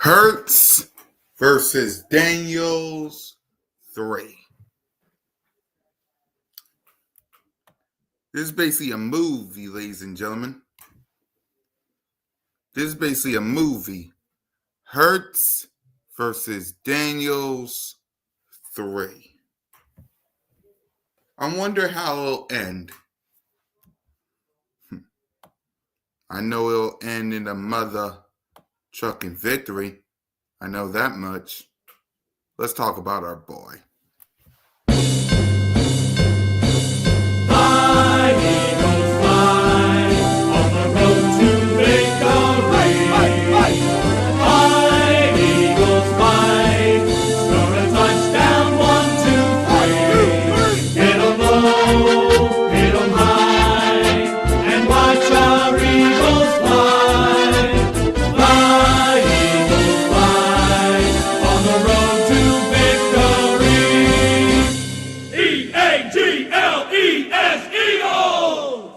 Hurts versus Daniels 3. This is basically a movie, ladies and gentlemen. This is basically a movie. Hurts versus Daniels 3. I wonder how it'll end. I know it'll end in a mother trucking victory. I know that much. Let's talk about our boy. Fly, Eagles, fly, on the road to victory. Fly, Eagles, fly, score a touchdown, 1, 2, 3. Hit 'em low, hit 'em high, and watch our Eagles fly. Fly, Eagles, fly, on the road to victory. E-A-G-L-E-S, Eagles!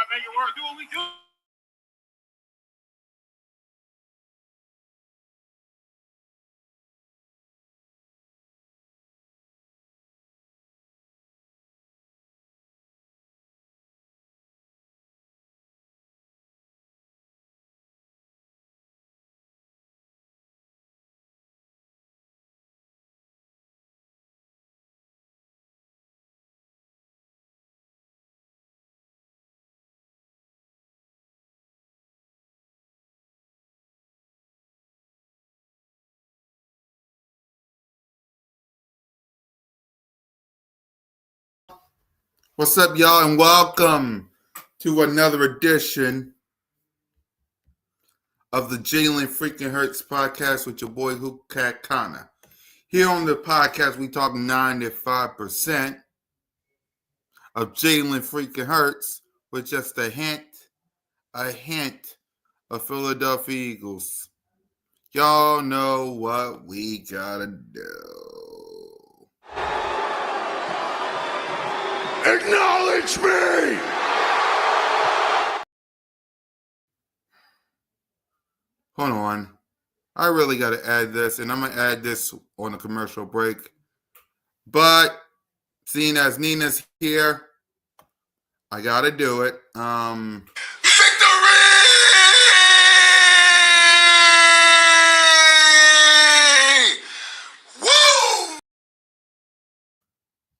Make it work. Do what we do. What's up, y'all, and welcome to another edition of the Jalen Freaking Hurts podcast with your boy Hoop Cat Connor. Here on the podcast, we talk 95% of Jalen Freaking Hurts with just a hint of Philadelphia Eagles. Y'all know what we gotta do. Acknowledge me! Hold on. I really got to add this, and I'm going to add this on a commercial break. But seeing as Nina's here, I got to do it. Victory! Woo!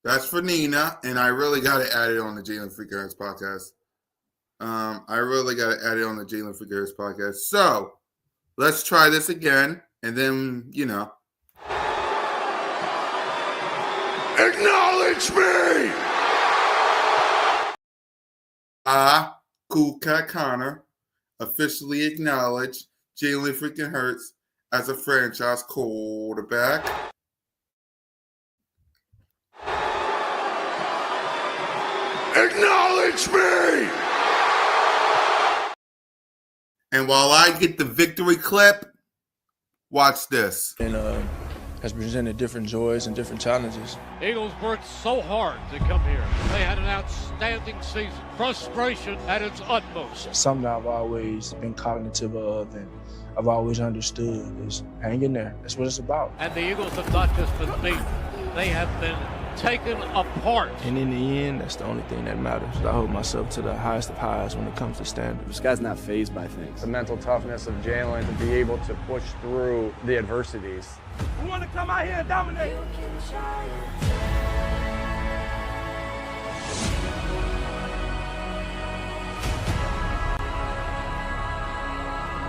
That's for Nina, and I really got to add it on the Jalen Freaking Hurts podcast. So, let's try this again, and then, acknowledge me! I, Cool Cat Connor, officially acknowledge Jalen Freaking Hurts as a franchise quarterback. Acknowledge me! And while I get the victory clip, watch this. And has presented different joys and different challenges. Eagles worked so hard to come here. They had an outstanding season. Frustration at its utmost. Something I've always been cognitive of and I've always understood is hang in there. That's what it's about. And the Eagles have not just been beaten. They have been taken apart. And in the end, that's the only thing that matters. I hold myself to the highest of highs when it comes to standards. This guy's not fazed by things. The mental toughness of Jalen to be able to push through the adversities. We want to come out here and dominate.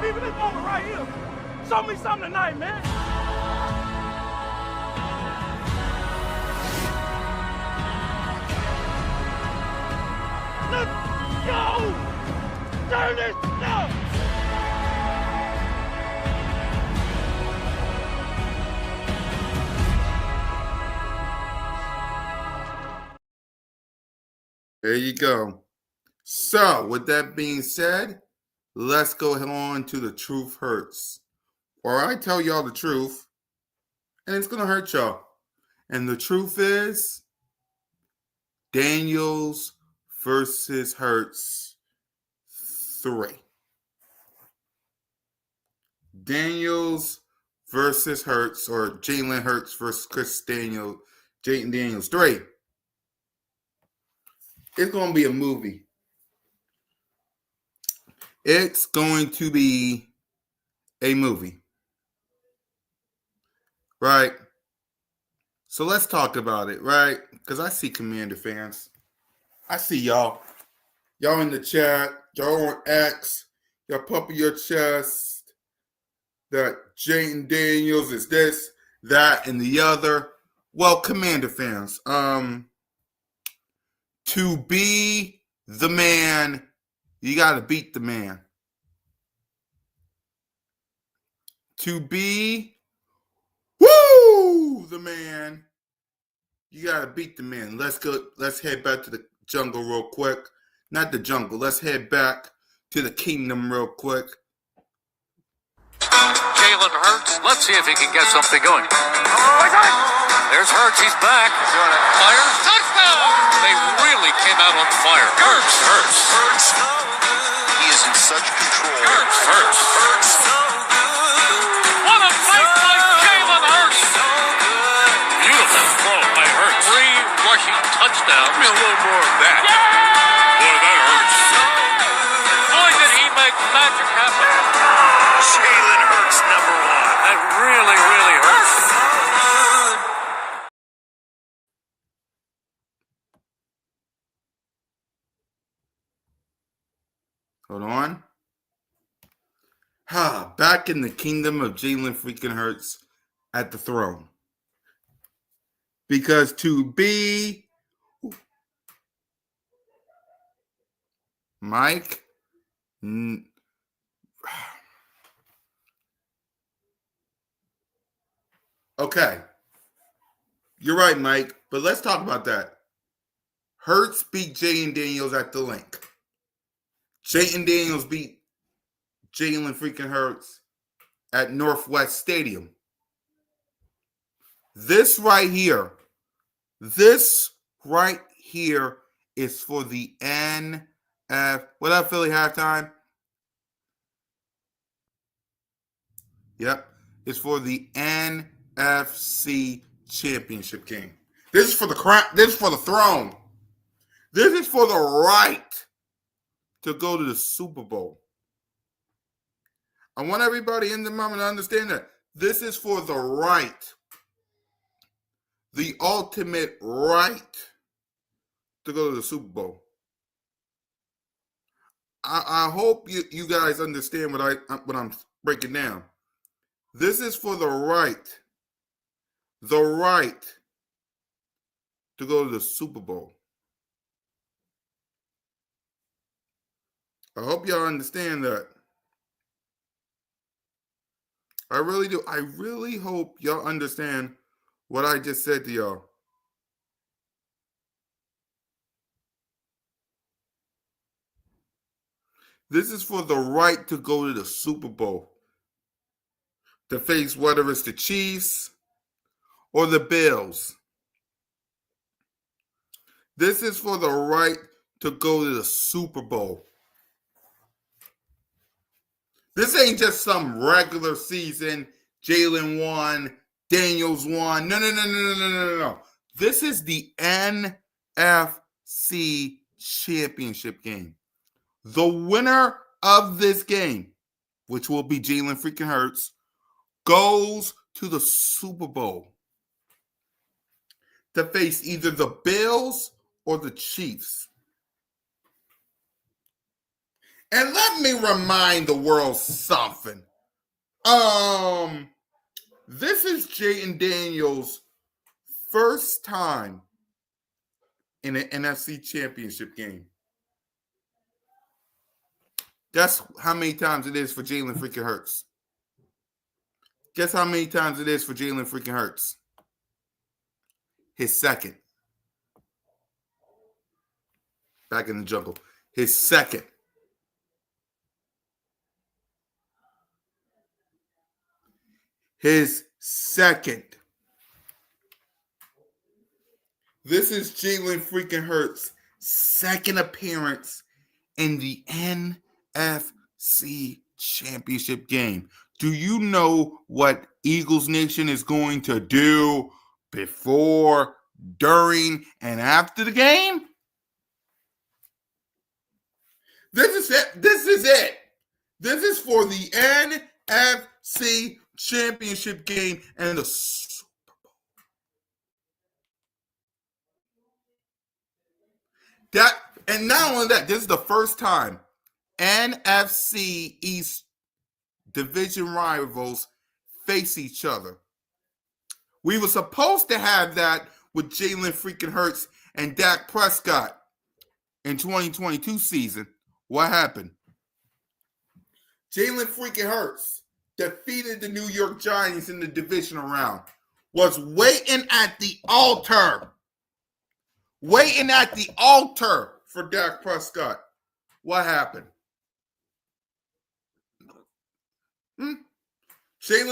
Even this moment right here. Show me something tonight, man. Let's go! Turn this up! There you go. So, with that being said, let's go on to the truth hurts. Or I tell y'all the truth, and it's going to hurt y'all. And the truth is Daniels versus Hurts 3. Daniels versus Hurts, or Jalen Hurts versus Jayden Daniels 3. It's going to be a movie. It's going to be a movie. Right? So let's talk about it, right? Because I see Commander fans. I see y'all. Y'all in the chat. Y'all on X. Y'all pumping your chest that Jayden Daniels is this, that, and the other. Well, Commander fans, to be the man, you got to beat the man. To be, the man, you got to beat the man. Let's go. Let's head back to the jungle real quick. Not the jungle. Let's head back to the kingdom real quick. Jalen Hurts. Let's see if he can get something going. There's Hurts. He's back. Fire. Touchdown. They really came out on fire. Hurts. He is in such control. Hurts. What a play by Jalen Hurts. Beautiful throw by Hurts. 3 rushing touchdowns. Give me a little more of that. Boy, that hurts. Boy, did he make magic happen. Jalen Hurts, number 1. That really, really hurts. Hold on. Back in the kingdom of Jalen freaking Hurts at the throne. Because to be Mike, okay. You're right, Mike, but let's talk about that. Hurts beat Jayden Daniels at the link. Jayden Daniels beat Jalen freaking Hurts at Northwest Stadium. This right here is for the NF. What up, Philly halftime? Yep. It's for the NFC Championship game. This is for the crown. This is for the throne. This is for the right to go to the Super Bowl. I want everybody in the moment to understand that this is for the right, the ultimate right to go to the Super Bowl. I hope you guys understand what I'm breaking down. This is for the right to go to the Super Bowl. I hope y'all understand that. I really do. I really hope y'all understand what I just said to y'all. This is for the right to go to the Super Bowl. To face whether it's the Chiefs, or the Bills. This is for the right to go to the Super Bowl. This ain't just some regular season. Jalen won, Daniels won. No. This is the NFC Championship game. The winner of this game, which will be Jalen freaking Hurts, goes to the Super Bowl to face either the Bills or the Chiefs. And let me remind the world something. This is Jaden Daniels' first time in an NFC Championship game. That's how many times it is for Jalen freaking Hurts. Guess how many times it is for Jalen freaking Hurts? His second. Back in the jungle. His second. His second. This is Jalen freaking Hurts' second appearance in the NFC Championship game. Do you know what Eagles Nation is going to do before, during, and after the game? This is it. This is it. This is for the NFC Championship game and the Super Bowl. And not only that, this is the first time NFC East division rivals face each other. We were supposed to have that with Jalen freaking Hurts and Dak Prescott in 2022 season. What happened? Jalen freaking Hurts defeated the New York Giants in the divisional round, was waiting at the altar for Dak Prescott. What happened? Jalen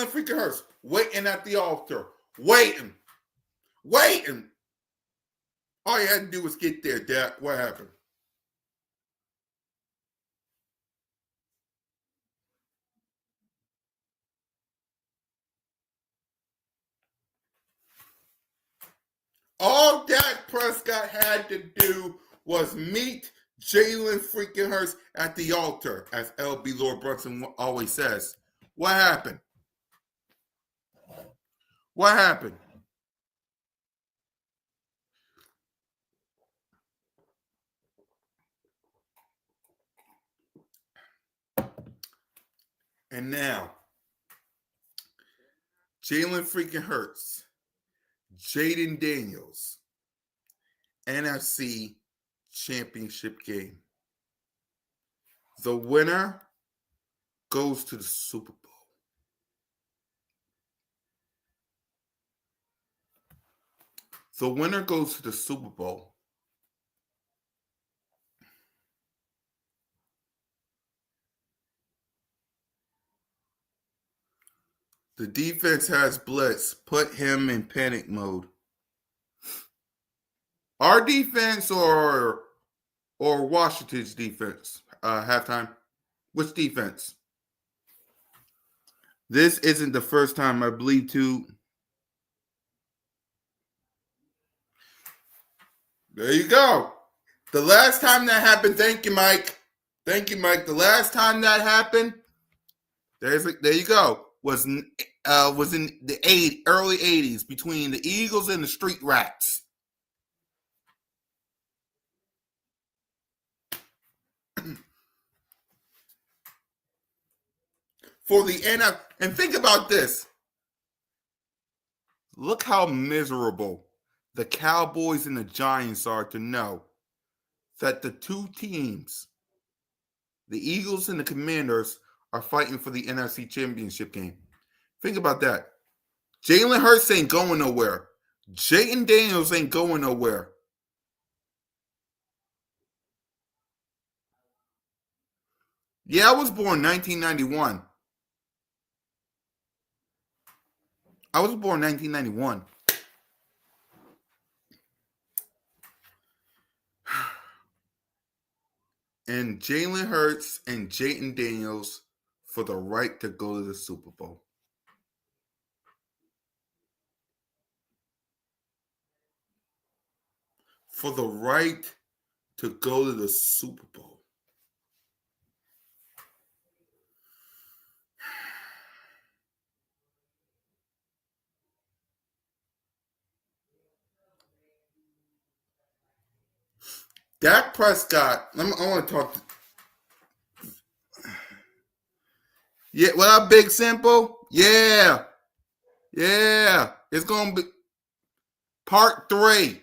freaking Hurts waiting at the altar, waiting. All you had to do was get there, Dak. What happened? All Dak Prescott had to do was meet Jalen freaking Hurts at the altar, as LB Lord Brunson always says. What happened? What happened? And now, Jalen freaking Hurts, Jaden Daniels, NFC Championship game. The winner goes to the Super Bowl. The winner goes to the Super Bowl. The defense has blitz. Put him in panic mode. Our defense or Washington's defense halftime? Which defense? This isn't the first time, I believe, too. There you go. The last time that happened, thank you, Mike. The last time that happened, there you go, was in the early 80s between the Eagles and the Street Rats. For the NFL, and think about this. Look how miserable the Cowboys and the Giants are to know that the two teams, the Eagles and the Commanders, are fighting for the NFC Championship game. Think about that. Jalen Hurts ain't going nowhere. Jaden Daniels ain't going nowhere. Yeah, I was born 1991. I was born 1991. and Jalen Hurts and Jayden Daniels for the right to go to the Super Bowl? For the right to go to the Super Bowl. Dak Prescott, I want to talk. Yeah, what up, Big Simple? Yeah. It's going to be part 3.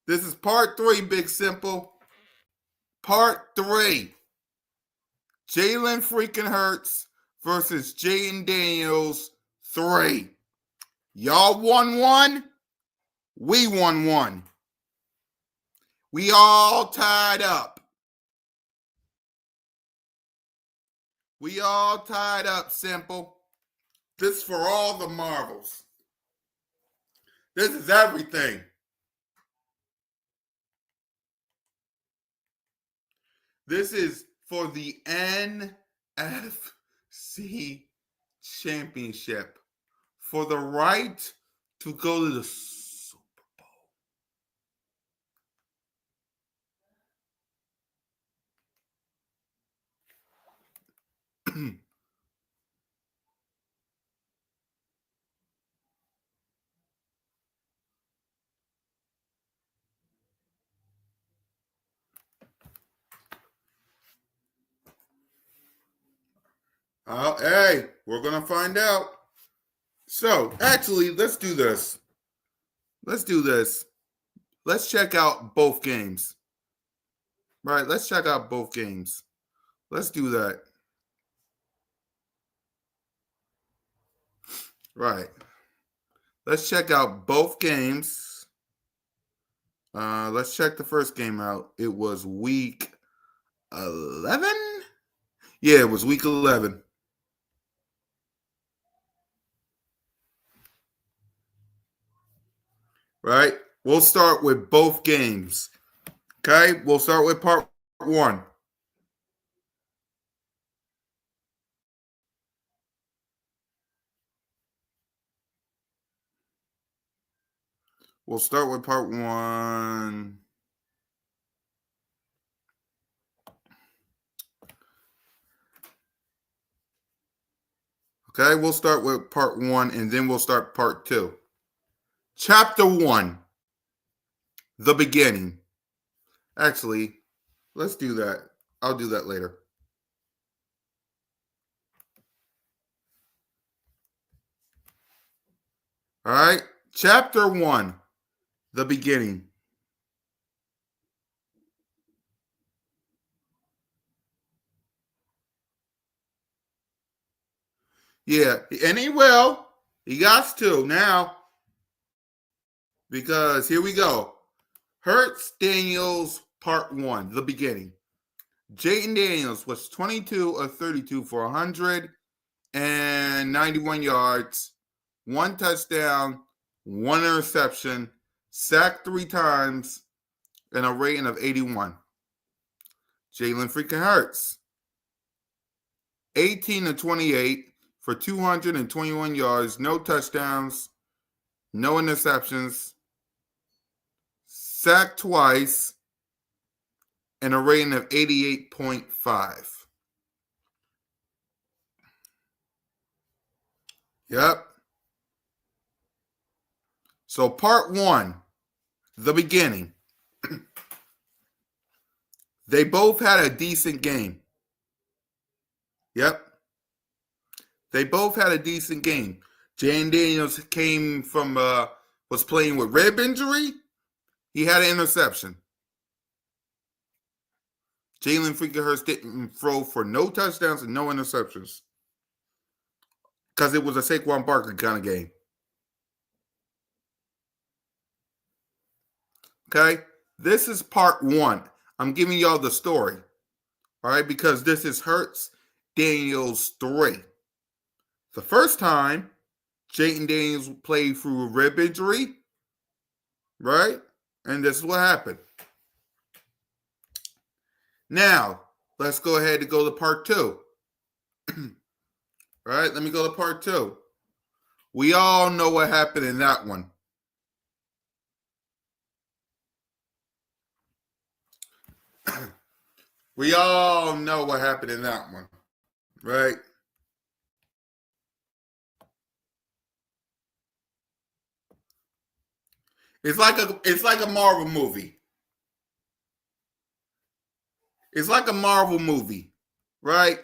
This is part 3, Big Simple. Part 3. Jalen freaking Hurts versus Jayden Daniels 3. Y'all won 1. We won 1. We all tied up. We all tied up, Simple. This is for all the marbles. This is everything. This is for the NFC Championship. For the right to go to the Super Bowl. Hey, we're going to find out. So, actually, let's do this. Let's check out both games. Right, let's check out both games. Let's do that. Right. Let's check out both games. Let's check the first game out. It was week 11? Yeah, it was week 11. Right? We'll start with both games. Okay? We'll start with part 1. We'll start with part 1. Okay, we'll start with part 1 and then we'll start part 2. Chapter 1, the beginning. Actually, let's do that. I'll do that later. All right, chapter 1, the beginning. Yeah, and he will. He got to now. Because here we go. Hurts Daniels, part 1, the beginning. Jayden Daniels was 22 of 32 for 191 yards, 1 touchdown, 1 interception, sacked 3 times, and a rating of 81. Jalen freaking Hurts, 18 of 28 for 221 yards, no touchdowns, no interceptions, sacked twice, and a rating of 88.5. Yep. So part 1, the beginning. They both had a decent game. Yep. They both had a decent game. Jayden Daniels came from was playing with rib injury. He had an interception. Jalen freaking Hurts didn't throw for no touchdowns and no interceptions. Because it was a Saquon Barkley kind of game. Okay? This is part 1. I'm giving y'all the story. All right? Because this is Hurts Daniels 3. The first time, Jayden Daniels played through a rib injury. Right? And this is what happened. Now, let's go ahead and go to part 2. All right, let me go to part 2. We all know what happened in that one. We all know what happened in that one, right? It's like a Marvel movie. It's like a Marvel movie, right?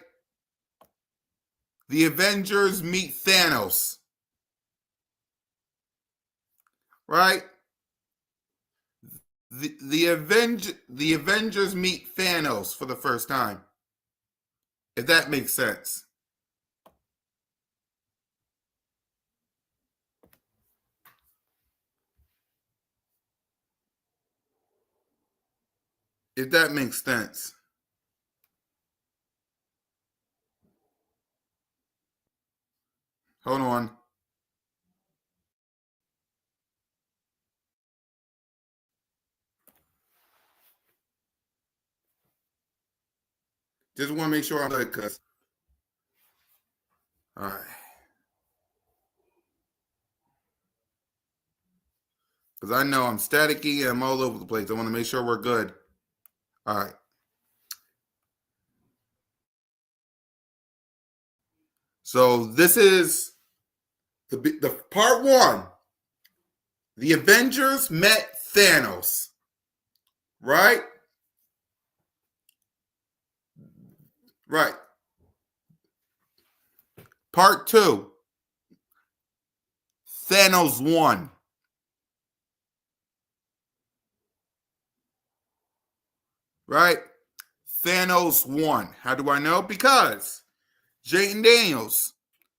The Avengers meet Thanos, right? The Avengers meet Thanos for the first time. If that makes sense. If that makes sense. Hold on. Just want to make sure I'm good, cuz. All right. Because I know I'm staticky and I'm all over the place. I want to make sure we're good. All right. So this is the part 1. The Avengers met Thanos. Right? Right. Part 2. Thanos won. Right? Thanos won. How do I know? Because Jayden Daniels,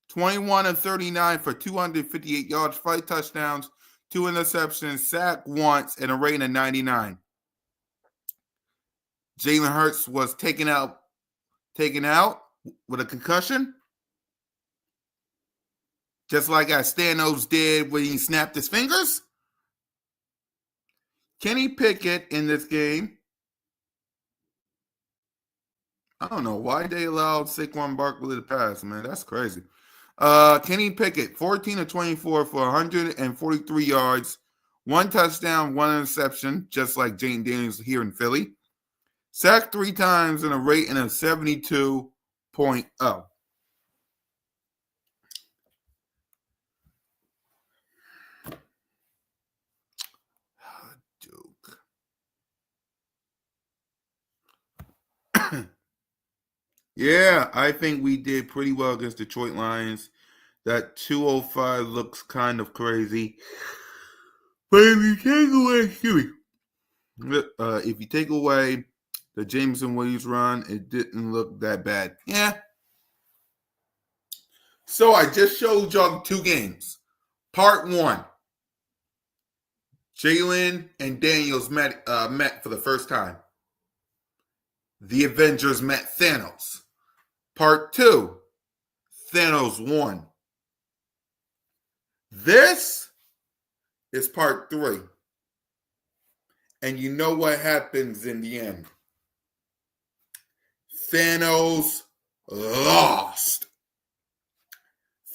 21 of 39 for 258 yards, 5 touchdowns, 2 interceptions, sacked once, and a rating of 99. Jalen Hurts was taken out with a concussion, just like as Thanos did when he snapped his fingers. Kenny Pickett in this game, I don't know why they allowed Saquon Barkley to pass, man. That's crazy. Kenny Pickett, 14 of 24 for 143 yards, 1 touchdown, 1 interception, just like Jayden Daniels here in Philly. Sacked 3 times and a rating of 72.0. Duke. Yeah, I think we did pretty well against Detroit Lions. That 205 looks kind of crazy. But if you take away the Jameson Williams run, it didn't look that bad. Yeah. So I just showed y'all 2 games. Part 1. Jalen and Daniels met for the first time. The Avengers met Thanos. Part 2. Thanos won. This is part 3. And you know what happens in the end. Thanos lost.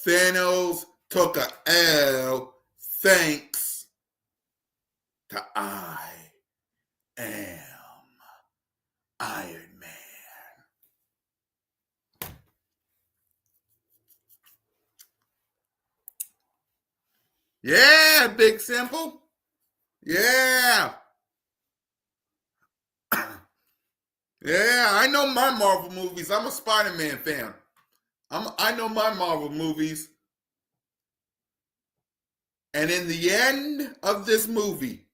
Thanos took a L thanks to I am Iron Man. Yeah, Big Simple. Yeah. Yeah, I know my Marvel movies. I'm a Spider-Man fan. I know my Marvel movies. And in the end of this movie,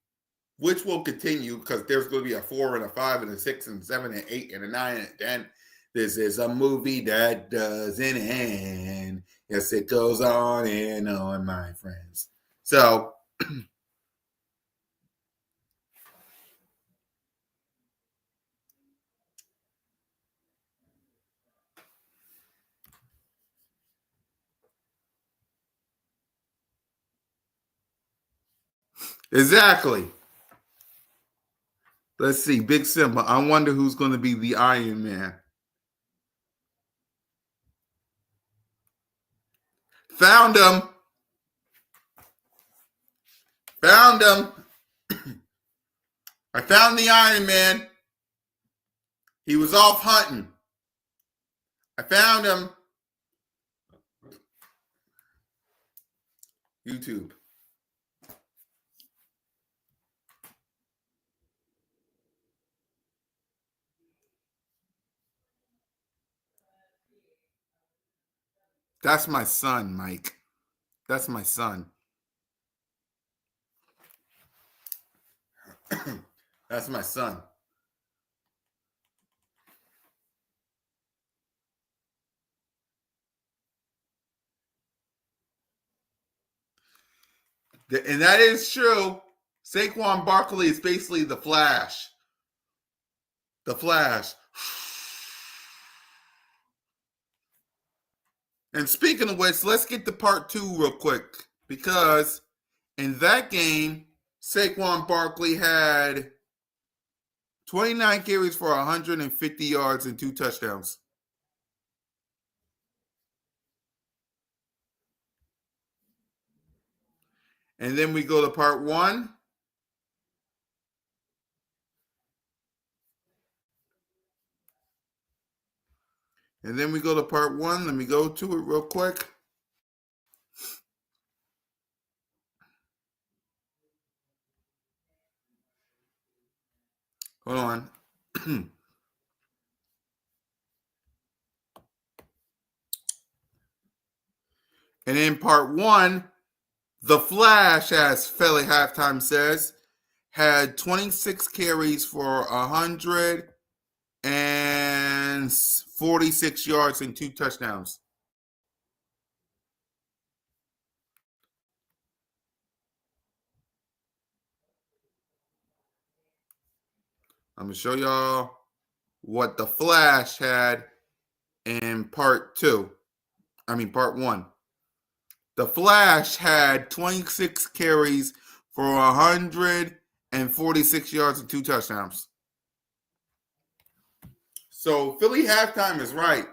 which will continue because there's going to be a 4 and a 5 and a 6 and a 7 and 8 and a 9 and a 10. This is a movie that doesn't end. Yes, it goes on and on, my friends. So, exactly. Let's see. Big Simba. I wonder who's going to be the Iron Man. Found him. Found him. I found the Iron Man. He was off hunting. I found him. YouTube. That's my son, Mike. That's my son. That's my son. And that is true. Saquon Barkley is basically the Flash. The Flash. And speaking of which, let's get to part 2 real quick. Because in that game, Saquon Barkley had 29 carries for 150 yards and 2 touchdowns. And then we go to part 1. And then we go to part 1. Let me go to it real quick. Hold on. And in part 1, the Flash, as Philly Halftime says, had 26 carries for 146 yards and 2 touchdowns. I'm going to show y'all what the Flash had in part 1. The Flash had 26 carries for 146 yards and 2 touchdowns. So Philly Halftime is right.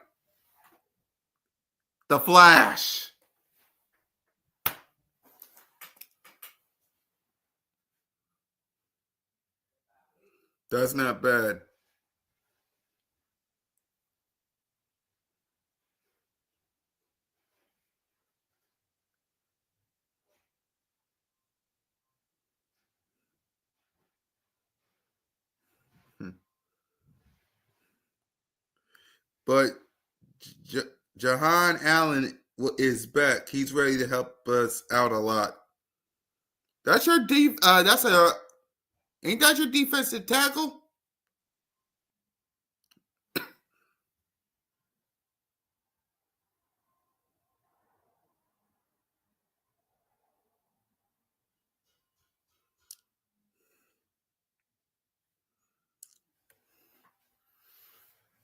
The Flash. That's not bad. But Jahan Allen is back. He's ready to help us out a lot. That's your ain't that your defensive tackle?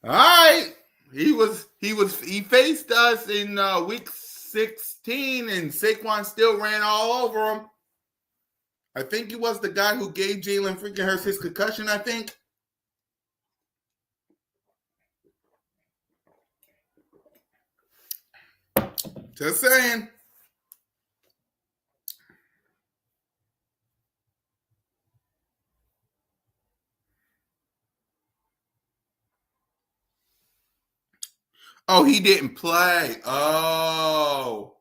All right. He faced us in week 16 and Saquon still ran all over him. I think he was the guy who gave Jalen freaking Hurts his concussion, I think. Just saying. Oh, he didn't play. Oh.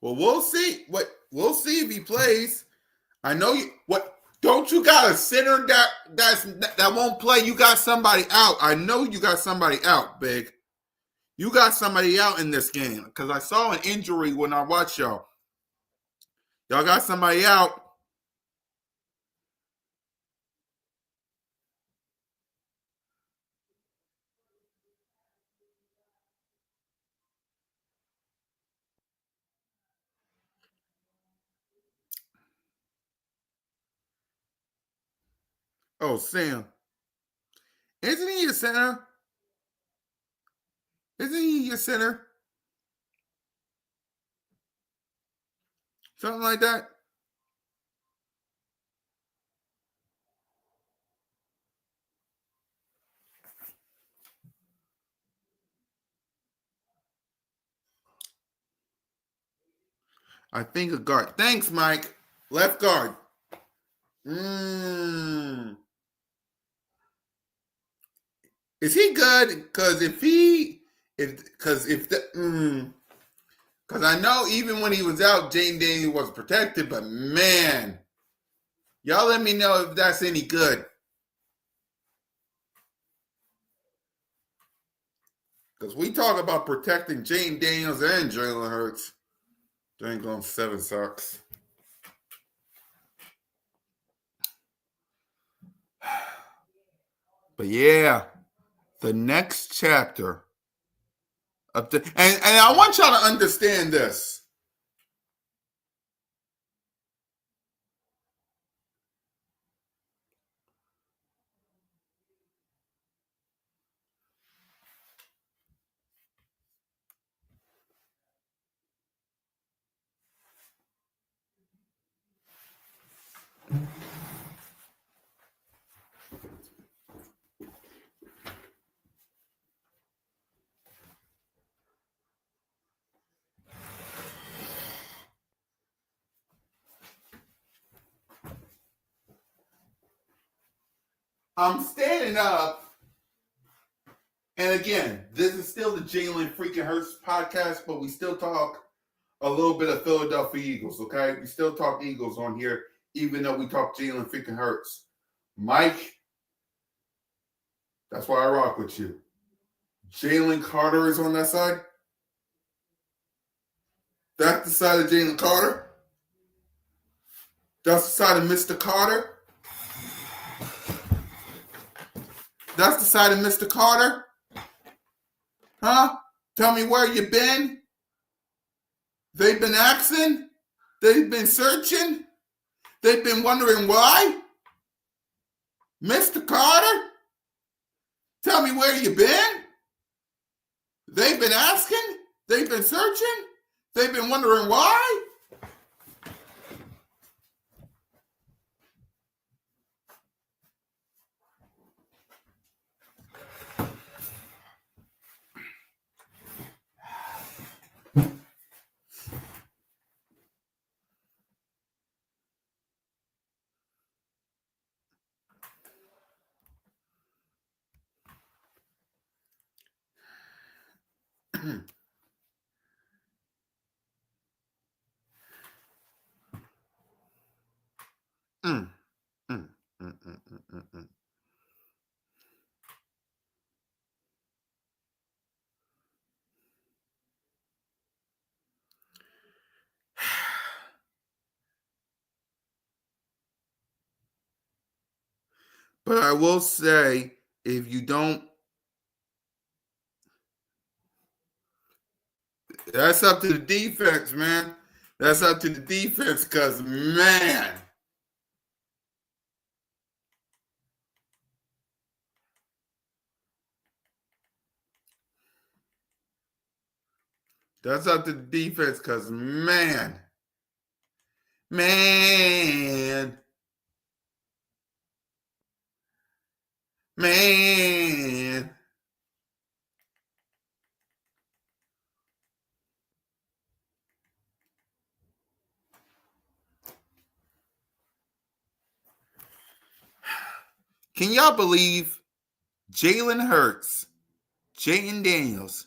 Well, we'll see. We'll see if he plays. I know you. What? Don't you got a center that won't play? You got somebody out. I know you got somebody out, Big. You got somebody out in this game because I saw an injury when I watched y'all. Y'all got somebody out. Oh, Sam. Isn't he your center? Isn't he your center? Something like that? I think a guard. Thanks, Mike. Left guard. Is he good? Because I know even when he was out, Jane Daniels was protected, but man, y'all let me know if that's any good. Because we talk about protecting Jane Daniels and Jalen Hurts. Jane going 7 sucks. But yeah, the next chapter of the and I want y'all to understand this. I'm standing up, and again, this is still the Jalen freaking Hurts podcast, but we still talk a little bit of Philadelphia Eagles, okay? We still talk Eagles on here, even though we talk Jalen freaking Hurts. Mike, that's why I rock with you. Jalen Carter is on that side. That's the side of Jalen Carter. That's the side of Mr. Carter. That's the side of Mr. Carter. Huh? Tell me where you been. They've been asking. They've been searching. They've been wondering why. Mr. Carter? Tell me where you been. They've been asking. They've been searching. They've been wondering why. But I will say, if you don't, that's up to the defense, man. That's up to the defense because, man, that's up to the defense because, man. Can y'all believe Jalen Hurts, Jayden Daniels,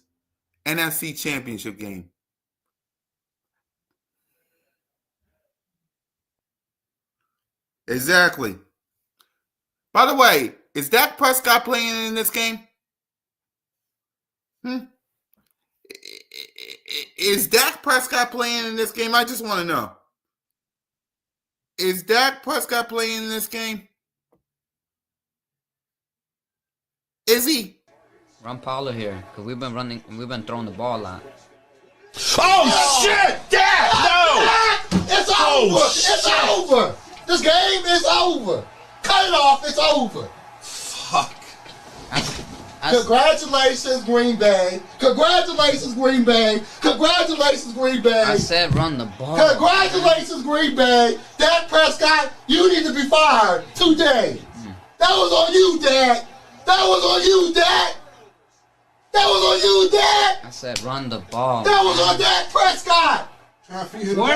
NFC Championship game? Exactly. By the way, is Dak Prescott playing in this game? Is Dak Prescott playing in this game? I just want to know. Is Dak Prescott playing in this game? Is he? Run Paulo here, because we've been throwing the ball a lot. Oh, shit! Dad! No! It's over! It's over! This game is over! Cut it off, it's over! Fuck. Congratulations, Green Bay! Congratulations, Green Bay! Congratulations, Green Bay! I said run the ball. Congratulations, Green Bay! Dak Prescott, you need to be fired today! That was on you, Dad! That was on you, Dad! That was on you, Dad! I said run the ball. That was on Dak Prescott! Trying to feed the seed lamb.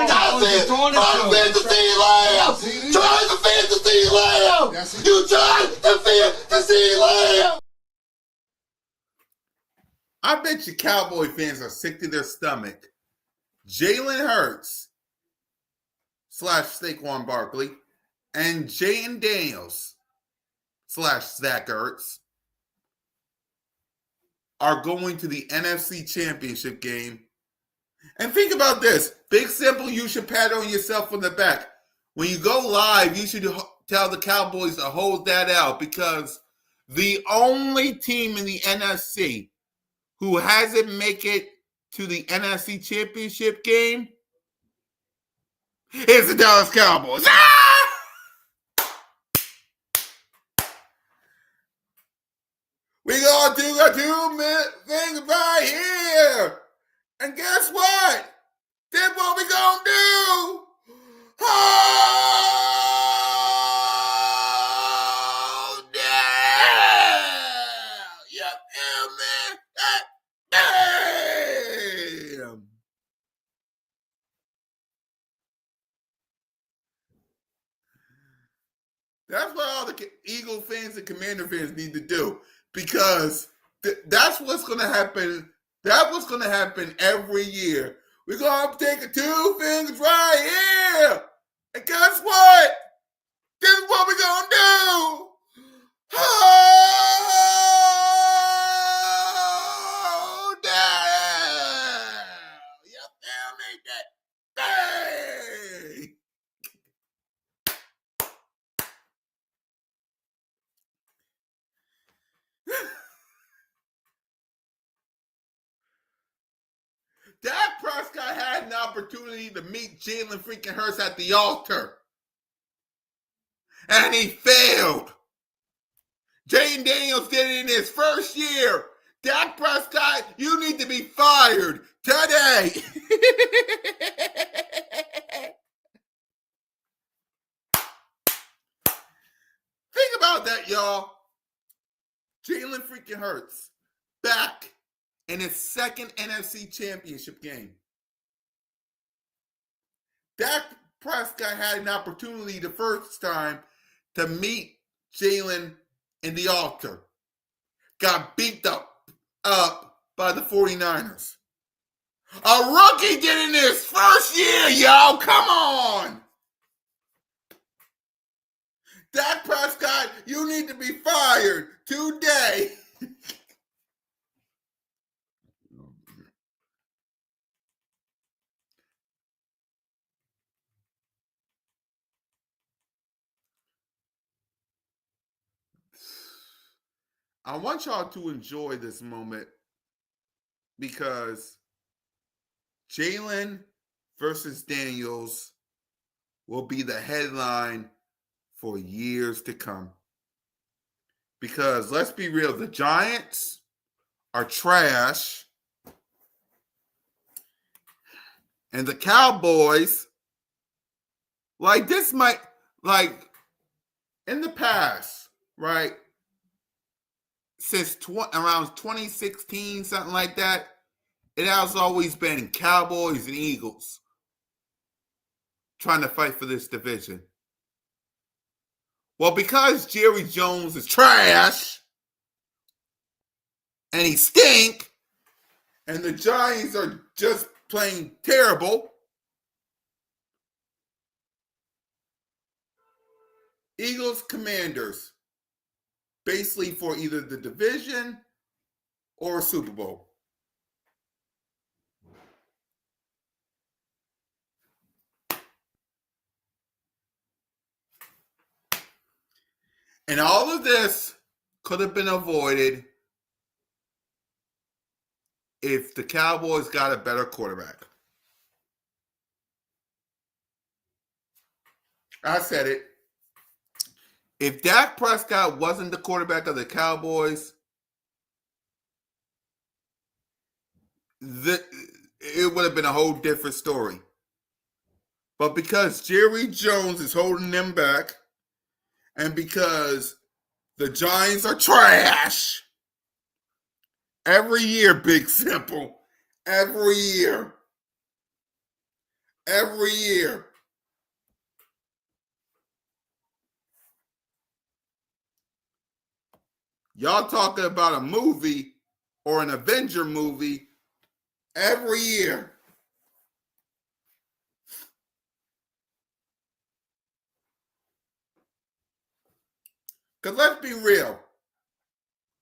Trying to feed the seed lamb. You trying to feed the seed lamb. I bet you Cowboy fans are sick to their stomach. Jalen Hurts / Saquon Barkley and Jaden Daniels / Zach Ertz are going to the NFC Championship game. And think about this. Big Simple, you should pat on yourself on the back. When you go live, you should tell the Cowboys to hold that out, because the only team in the NFC who hasn't make it to the NFC Championship game is the Dallas Cowboys. Ah! We gonna do a 2-minute thing right here. And guess what? This what we gonna do. Hold down. You feel me? Damn. That's what all the Eagle fans and Commander fans need to do, because that's what's going to happen. That's what's going to happen every year. We're going to take 2 fingers right here. And guess what? This is what we're going to do. Hold down. You feel me? Hey. Dak Prescott had an opportunity to meet Jalen freaking Hurts at the altar, and he failed. Jaden Daniels did it in his first year. Dak Prescott, you need to be fired today. Think about that, y'all. Jalen freaking Hurts back in his second NFC Championship game. Dak Prescott had an opportunity the first time to meet Jalen in the altar. Got beat up by the 49ers. A rookie did it in his first year, y'all. Come on. Dak Prescott, you need to be fired today. I want y'all to enjoy this moment, because Jalen versus Daniels will be the headline for years to come. Because let's be real, the Giants are trash, and the Cowboys, like this might, like in the past, right? Since around 2016, something like that, it has always been Cowboys and Eagles trying to fight for this division. Well, because Jerry Jones is trash and he stink, and the Giants are just plain terrible, Eagles Commanders, basically for either the division or a Super Bowl. And all of this could have been avoided if the Cowboys got a better quarterback. I said it. If Dak Prescott wasn't the quarterback of the Cowboys, it would have been a whole different story. But because Jerry Jones is holding them back, and because the Giants are trash, every year, Big Simple, every year, every year. Y'all talking about a movie or an Avenger movie every year. Because let's be real.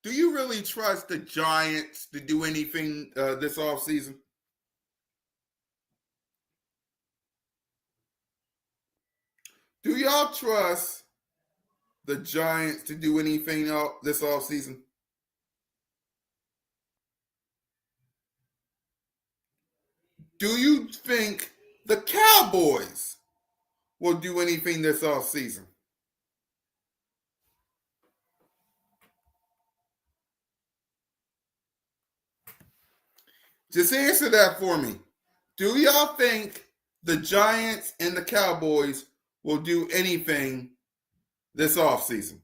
Do you really trust the Giants to do anything this offseason? Do y'all trust the Giants to do anything this offseason? Do you think the Cowboys will do anything this offseason? Just answer that for me. Do y'all think the Giants and the Cowboys will do anything this offseason?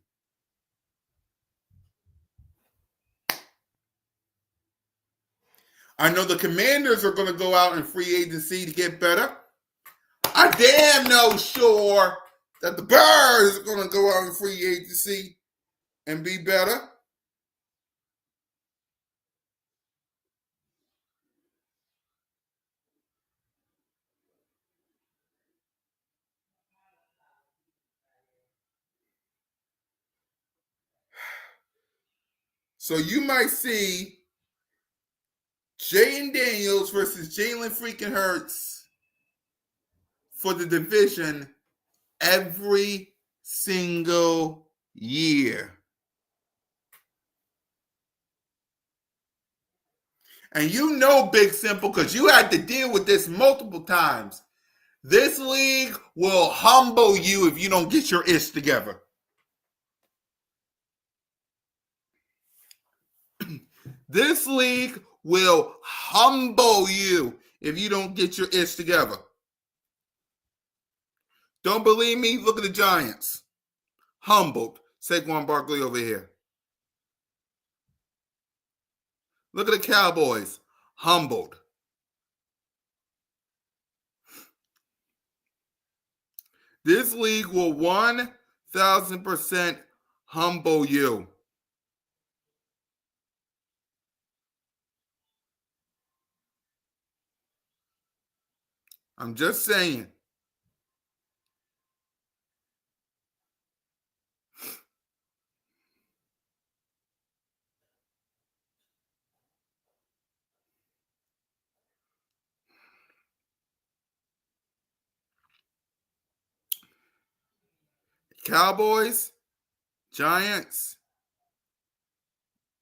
I know the Commanders are going to go out in free agency to get better. I damn no sure that the Bears are going to go out in free agency and be better. So you might see Jaden Daniels versus Jalen freaking Hurts for the division every single year. And you know, Big Simple, because you had to deal with this multiple times. This league will humble you if you don't get your ish together. This league will humble you if you don't get your ish together. Don't believe me? Look at the Giants. Humbled. Saquon Barkley over here. Look at the Cowboys. Humbled. This league will 1,000% humble you. I'm just saying. Cowboys, Giants,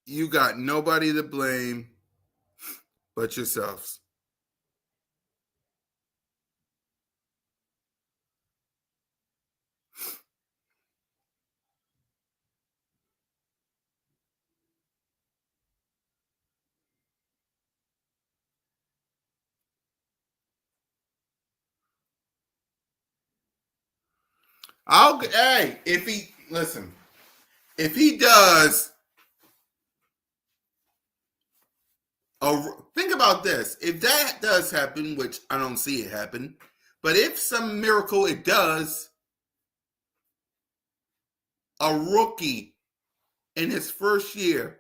you got nobody to blame but yourselves. If he does, think about this. If that does happen, which I don't see it happen, but if some miracle it does, a rookie in his first year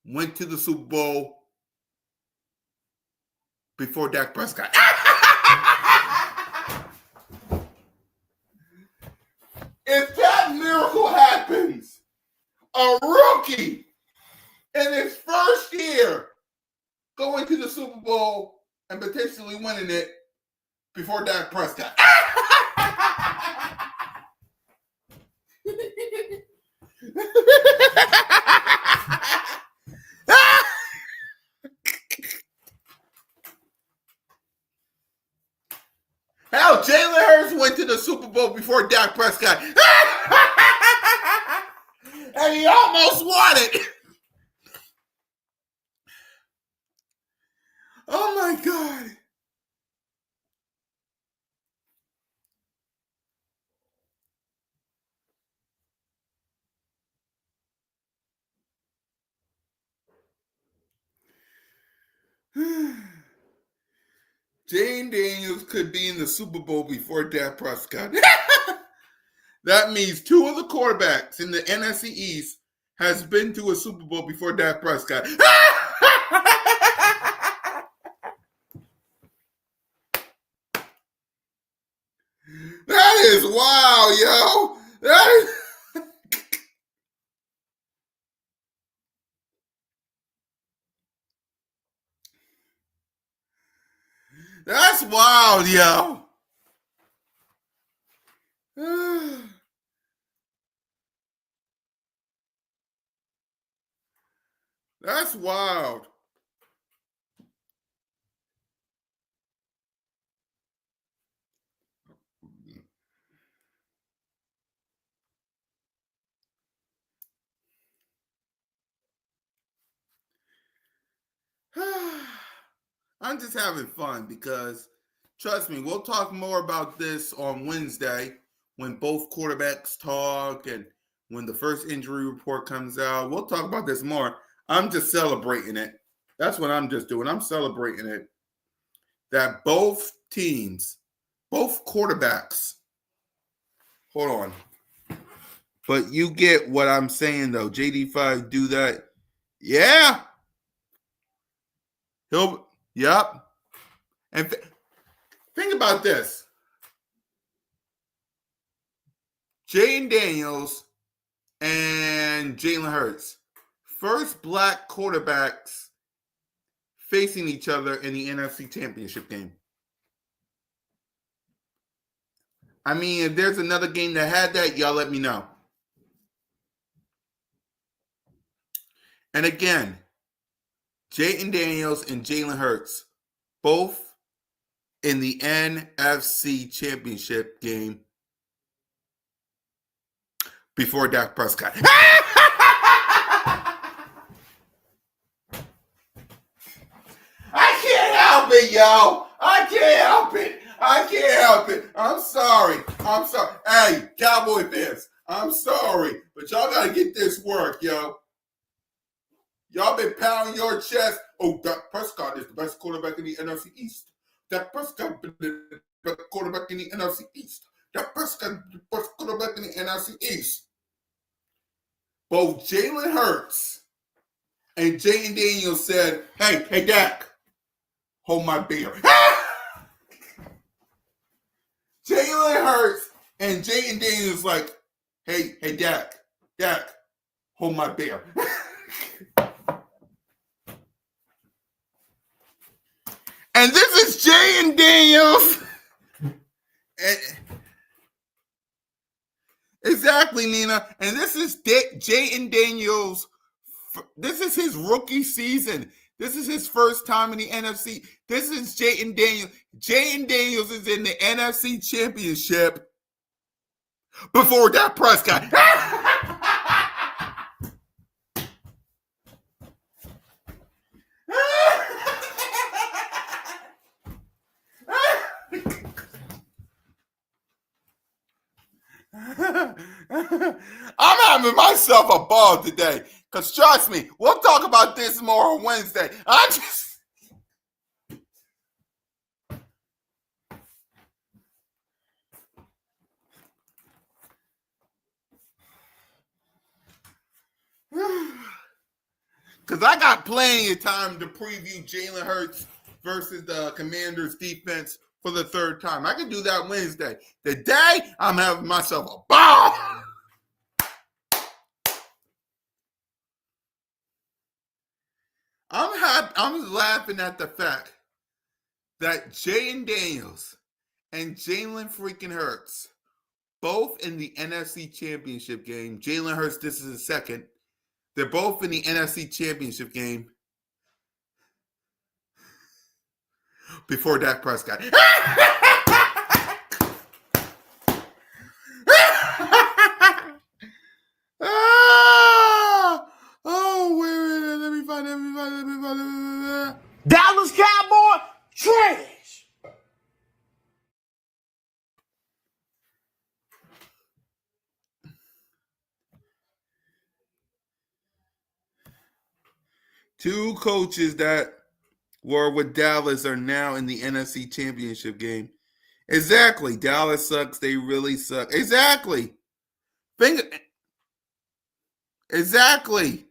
went to the Super Bowl before Dak Prescott. If that miracle happens, a rookie in his first year going to the Super Bowl and potentially winning it before Dak Prescott. Hell, Jalen Hurts went to the Super Bowl before Dak Prescott. And he almost won it. Oh my God. Jane Daniels could be in the Super Bowl before Dak Prescott. That means two of the quarterbacks in the NFC East has been to a Super Bowl before Dak Prescott. That is wow, yo. That's wild, yo. That's wild. I'm just having fun because, trust me, we'll talk more about this on Wednesday when both quarterbacks talk and when the first injury report comes out. We'll talk about this more. I'm just celebrating it. That's what I'm just doing. I'm celebrating it. That both teams, both quarterbacks, hold on. But you get what I'm saying, though. JD5 do that. Yeah. Yep. And think about this. Jane Daniels and Jalen Hurts. First black quarterbacks facing each other in the NFC Championship game. I mean, if there's another game that had that, y'all let me know. And again, Jayden Daniels and Jalen Hurts, both in the NFC Championship game before Dak Prescott. I can't help it, yo. I can't help it. I can't help it. I'm sorry. Hey, Cowboy fans, I'm sorry. But y'all got to get this work, yo. Y'all been pounding your chest. Oh, Dak Prescott is the best quarterback in the NFC East. Dak Prescott is the best quarterback in the NFC East. Dak Prescott is the best quarterback in the NFC East. Both Jalen Hurts and Jayden Daniels said, hey, Dak, hold my beer. Jalen Hurts and Jayden Daniels like, hey, Dak, hold my beer. And this is Jayden Daniels. Exactly, Nina. And this is Jayden Daniels. This is his rookie season. This is his first time in the NFC. This is Jayden Daniels. Jayden Daniels is in the NFC Championship before Dak Prescott. I'm having myself a ball today. Because trust me, we'll talk about this more on Wednesday. Because I got plenty of time to preview Jalen Hurts versus the Commanders defense for the third time. I can do that Wednesday. Today, I'm having myself a ball. I'm laughing at the fact that Jayden Daniels and Jalen freaking Hurts, both in the NFC Championship game. Jalen Hurts, this is his second. They're both in the NFC Championship game before Dak Prescott. Wait, let me find. Dallas Cowboy trash. Two coaches that were with Dallas are now in the NFC Championship game. Exactly. Dallas sucks. They really suck. Exactly. Exactly.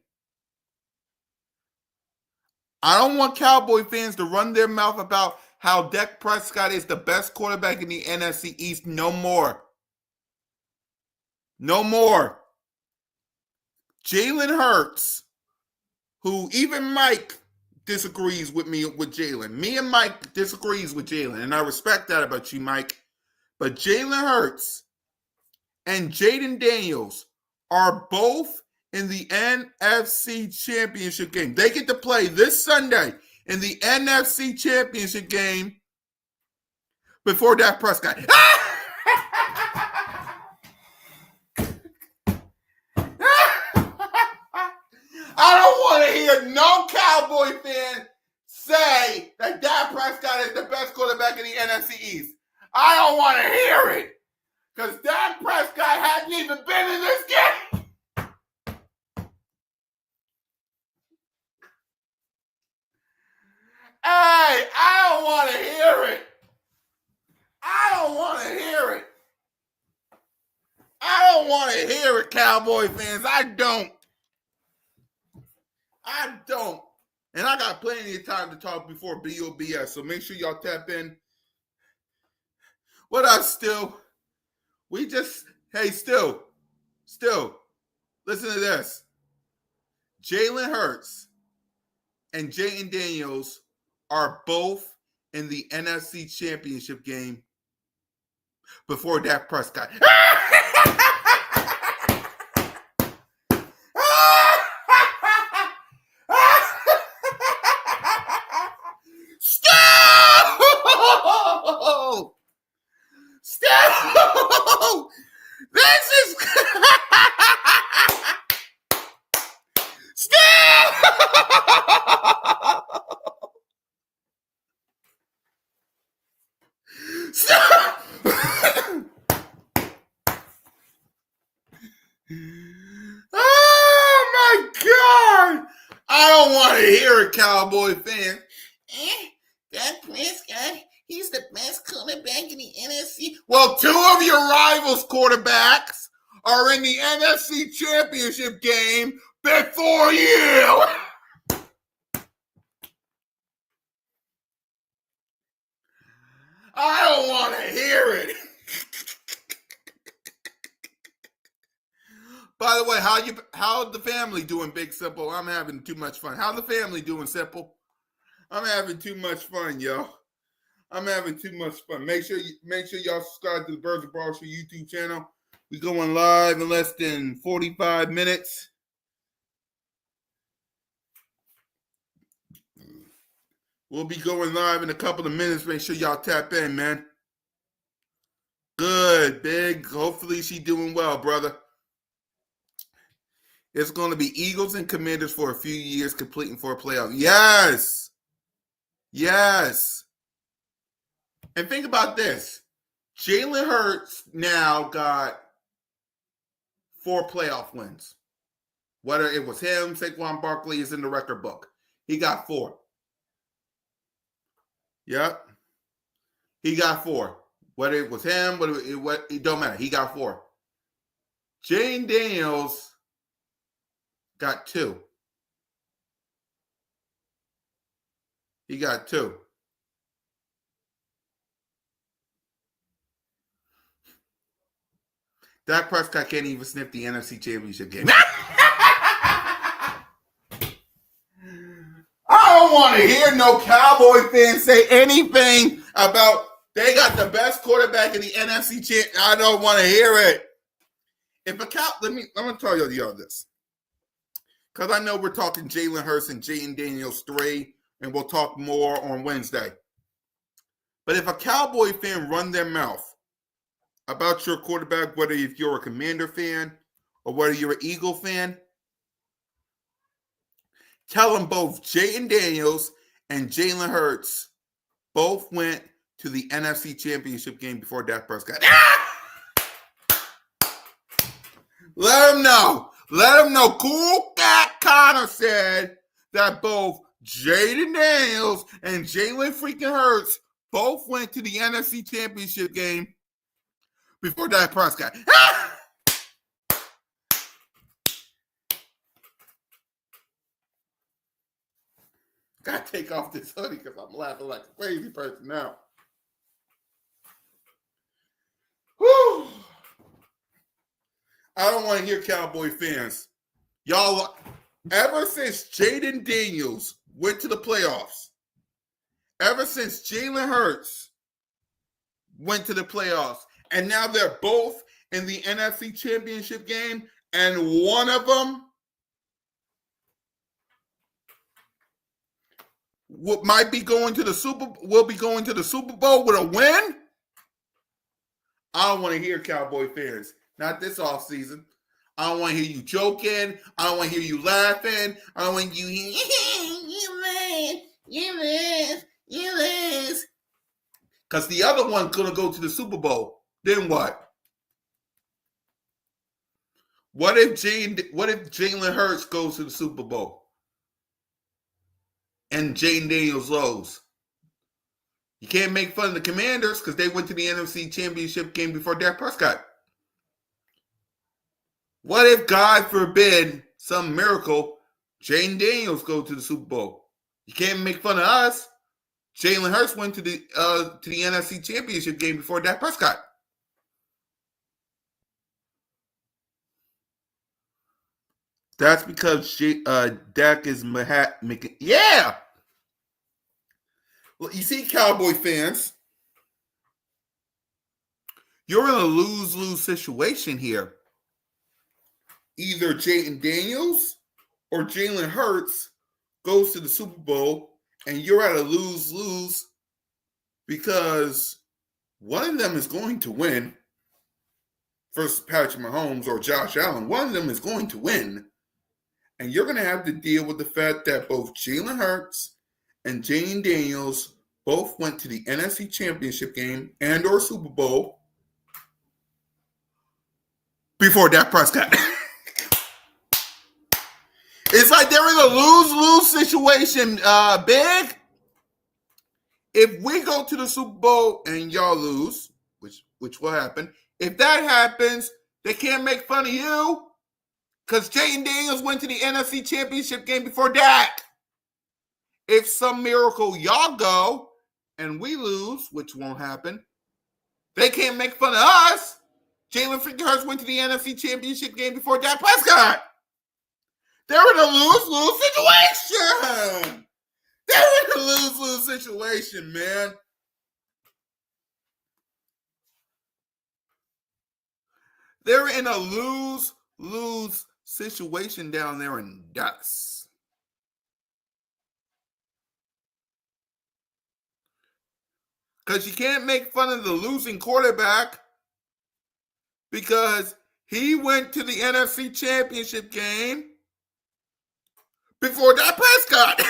I don't want Cowboy fans to run their mouth about how Dak Prescott is the best quarterback in the NFC East. No more. No more. Jalen Hurts, who even Mike disagrees with me with Jalen. Me and Mike disagrees with Jalen, and I respect that about you, Mike. But Jalen Hurts and Jaden Daniels are both in the NFC Championship game. They get to play this Sunday in the NFC Championship game before Dak Prescott. I don't want to hear no Cowboy fan say that Dak Prescott is the best quarterback in the NFC East. I don't want to hear it. Because Dak Prescott hasn't even been in this game. Hey, I don't want to hear it. I don't want to hear it. I don't want to hear it, Cowboy fans. I don't. And I got plenty of time to talk before BOBS, so make sure y'all tap in. What up, Still? Still, listen to this. Jalen Hurts and Jaden Daniels are both in the NFC Championship game before Dak Prescott. Stop! This is stop! Stop! Oh my God! I don't want to hear it, Cowboy fan. Dak Prescott, he's the best quarterback in the NFC. Well, two of your rivals' quarterbacks are in the NFC Championship game before you. I don't want to hear it. By the way, how the family doing, Big Simple? I'm having too much fun. How the family doing, Simple? I'm having too much fun, yo. I'm having too much fun. Make sure y'all subscribe to the Birds of Broad Show YouTube channel. We're going live in less than 45 minutes. We'll be going live in a couple of minutes. Make sure y'all tap in, man. Good, Big. Hopefully she doing well, brother. It's going to be Eagles and Commanders for a few years, completing for a playoff. Yes. Yes. And think about this. Jalen Hurts now got 4 playoff wins. Whether it was him, Saquon Barkley is in the record book. He got 4. Yep. He got 4. Whether it was him, it don't matter. He got 4. Jaden Daniels got 2. He got 2. Dak Prescott can't even sniff the NFC Championship game. I don't want to hear no Cowboy fans say anything about they got the best quarterback in the NFC Champ. I don't want to hear it. I'm gonna tell y'all this. Because I know we're talking Jalen Hurts and Jaden Daniels 3, and we'll talk more on Wednesday. But if a Cowboy fan run their mouth about your quarterback, whether if you're a Commander fan or whether you're an Eagle fan, tell them both Jaden Daniels and Jalen Hurts both went to the NFC Championship game before Dak Prescott. Let them know. Let them know. Cool Cat Connor said that both Jaden Daniels and Jalen freaking Hurts both went to the NFC Championship game before Dak Prescott. Gotta take off this hoodie because I'm laughing like a crazy person now. Whew. I don't want to hear Cowboy fans. Y'all, ever since Jaden Daniels went to the playoffs, ever since Jalen Hurts went to the playoffs, and now they're both in the NFC Championship game, and one of them might be going to the will be going to the Super Bowl with a win. I don't want to hear Cowboy fans. Not this offseason. I don't want to hear you joking. I don't want to hear you laughing. I don't want you you lose. Because the other one's going to go to the Super Bowl. Then what? What if Jalen Hurts goes to the Super Bowl and Jaden Daniels loses? You can't make fun of the Commanders because they went to the NFC Championship game before Dak Prescott. What if, God forbid, some miracle, Jaden Daniels go to the Super Bowl? You can't make fun of us. Jalen Hurts went to the NFC Championship game before Dak Prescott. That's because Dak is making. Yeah. Well, you see, Cowboy fans, you're in a lose-lose situation here. Either Jaden Daniels or Jalen Hurts goes to the Super Bowl, and you're at a lose-lose because one of them is going to win versus Patrick Mahomes or Josh Allen. One of them is going to win, and you're going to have to deal with the fact that both Jalen Hurts and Jaden Daniels both went to the NFC Championship game and or Super Bowl before Dak Prescott. It's like they're in a lose-lose situation, Big. If we go to the Super Bowl and y'all lose, which will happen, if that happens, they can't make fun of you because Jaden Daniels went to the NFC Championship game before Dak. If some miracle y'all go and we lose, which won't happen, they can't make fun of us. Jalen freaking Hurts went to the NFC Championship game before Dak Prescott. They're in a lose-lose situation. They're in a lose-lose situation, man. They're in a lose-lose situation down there in Dallas. Because you can't make fun of the losing quarterback because he went to the NFC Championship game before Dak Prescott.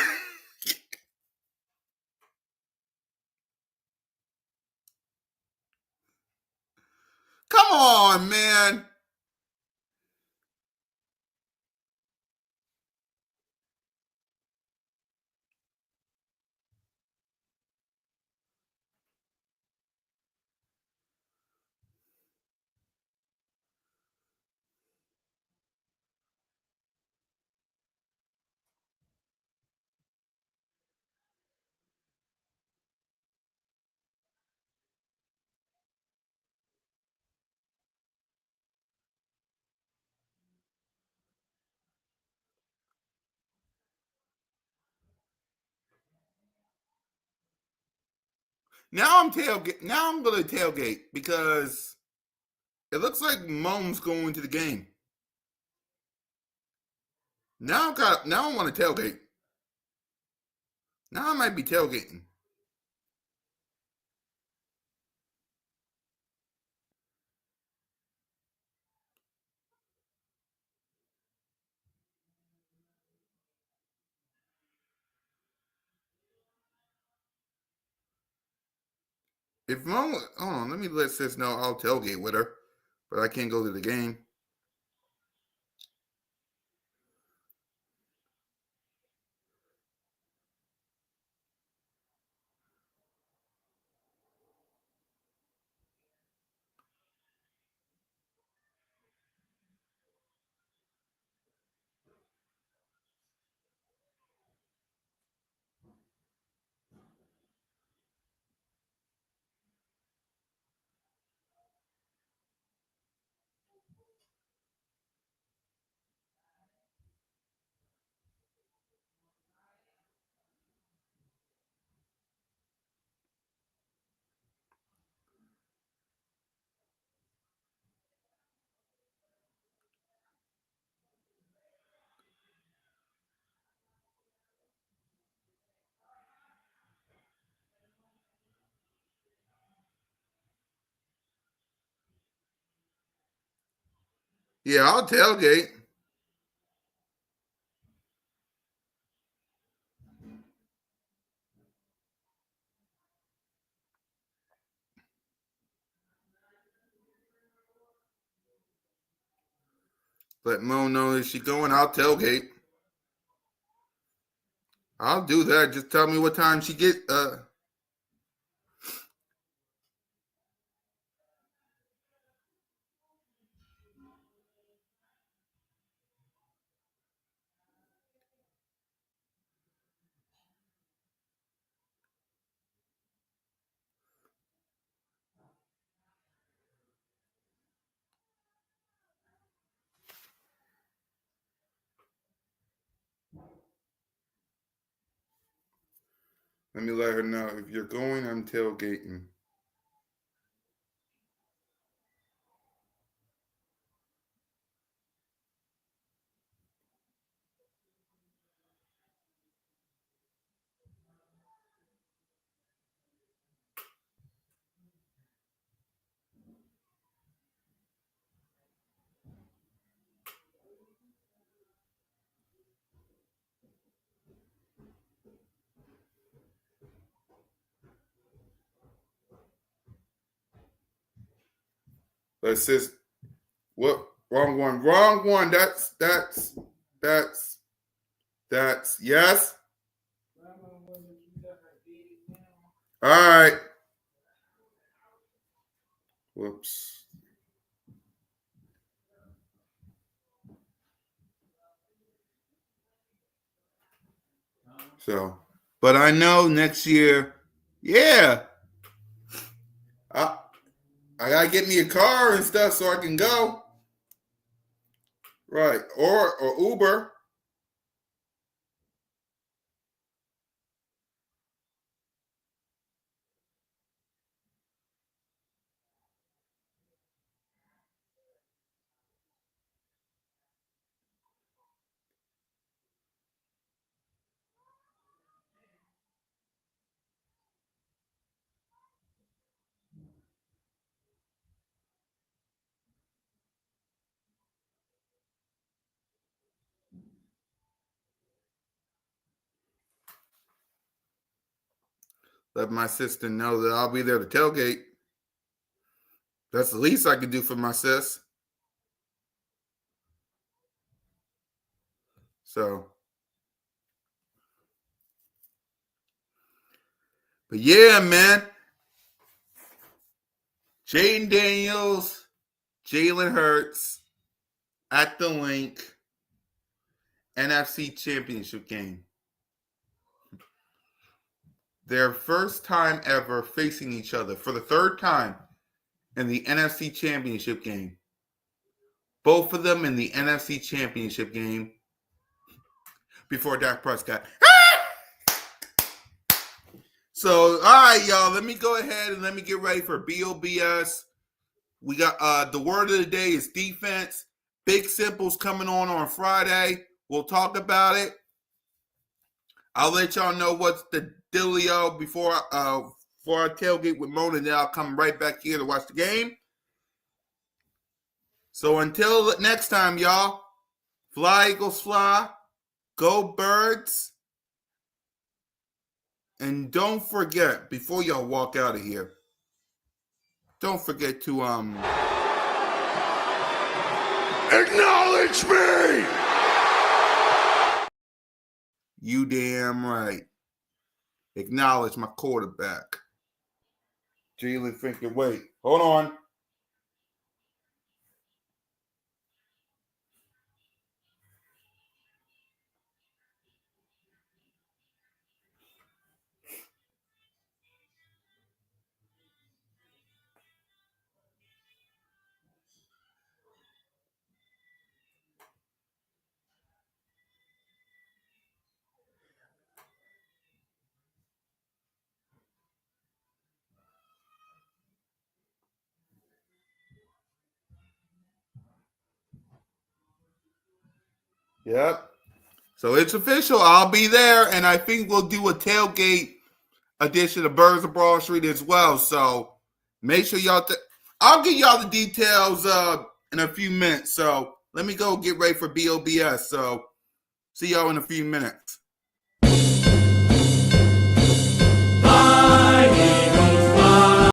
Come on, man. Now I'm going to tailgate because it looks like Mom's going to the game. Now I want to tailgate. Now I might be tailgating. If Mom, hold on, let me let sis know I'll tailgate with her, but I can't go to the game. Yeah, I'll tailgate. Let Mo know is she going. I'll tailgate. I'll do that. Just tell me what time she get. Let me let her know. If you're going, I'm tailgating. But sis, what? Wrong one. Wrong one. That's yes. All right. Whoops. So, but I know next year, yeah, I gotta get me a car and stuff so I can go. Right. Or Uber. Let my sister know that I'll be there to tailgate. That's the least I can do for my sis. So, but yeah, man. Jaden Daniels, Jalen Hurts at the link. NFC Championship game. Their first time ever facing each other for the third time in the NFC Championship game. Both of them in the NFC Championship game before Dak Prescott. So, all right, y'all, let me go ahead and let me get ready for BOBS. We got the word of the day is defense. Big Simple's coming on Friday. We'll talk about it. I'll let y'all know what's the dealio before I tailgate with Mona, and then I'll come right back here to watch the game. So until next time, y'all, fly, Eagles, fly. Go, Birds. And don't forget, before y'all walk out of here, don't forget to acknowledge me. You damn right. Acknowledge my quarterback. Jalen thinking, wait, hold on. Yep. So it's official. I'll be there, and I think we'll do a tailgate edition of Birds of Broad Street as well. So make sure y'all. I'll give y'all the details in a few minutes. So let me go get ready for BOBS. So see y'all in a few minutes.